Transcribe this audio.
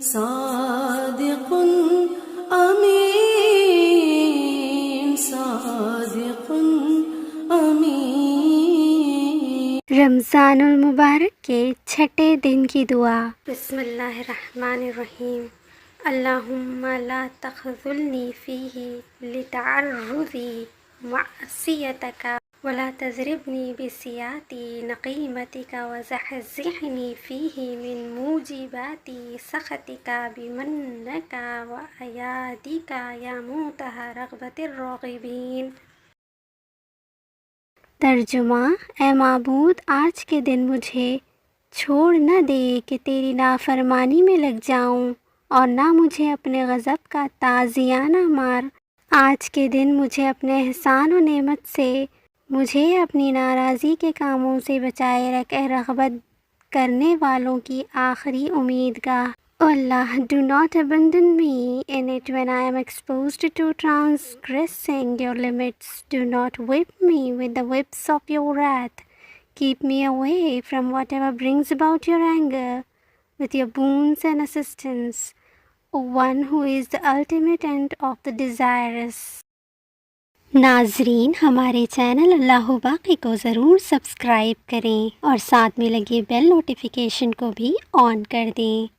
صادق امین، صادق امین۔ رمضان المبارک کے چھٹے دن کی دعا۔ بسم اللہ الرحمن الرحیم۔ اللہم لا تخذلنی فیہ لتعرضی معصیتک ولا تضربنی بسیاتی نقیمتک وزحزحنی فیہ من موجبات سخطک بمنک وایادک یا منتہی رغبت الراغبین۔ ترجمہ: اے معبود، آج کے دن مجھے چھوڑ نہ دے کہ تیری نافرمانی میں لگ جاؤں، اور نہ مجھے اپنے غضب کا تعزیانہ مار۔ آج کے دن مجھے اپنے احسان و نعمت سے، مجھے اپنی ناراضی کے کاموں سے بچائے رکھ، اے رغبت کرنے والوں کی آخری امیدگاہ۔ Oh Allah, do not abandon me in it when I am exposed to transgressing your limits. Do not whip me with the whips of your wrath. Keep me away from whatever brings about your anger with your boons and assistance, O one who is the ultimate end of the desirous. ناظرین، ہمارے channel اللہ باقی کو ضرور subscribe کریں اور ساتھ میں لگے بیل نوٹیفیکیشن کو بھی آن کر دیں۔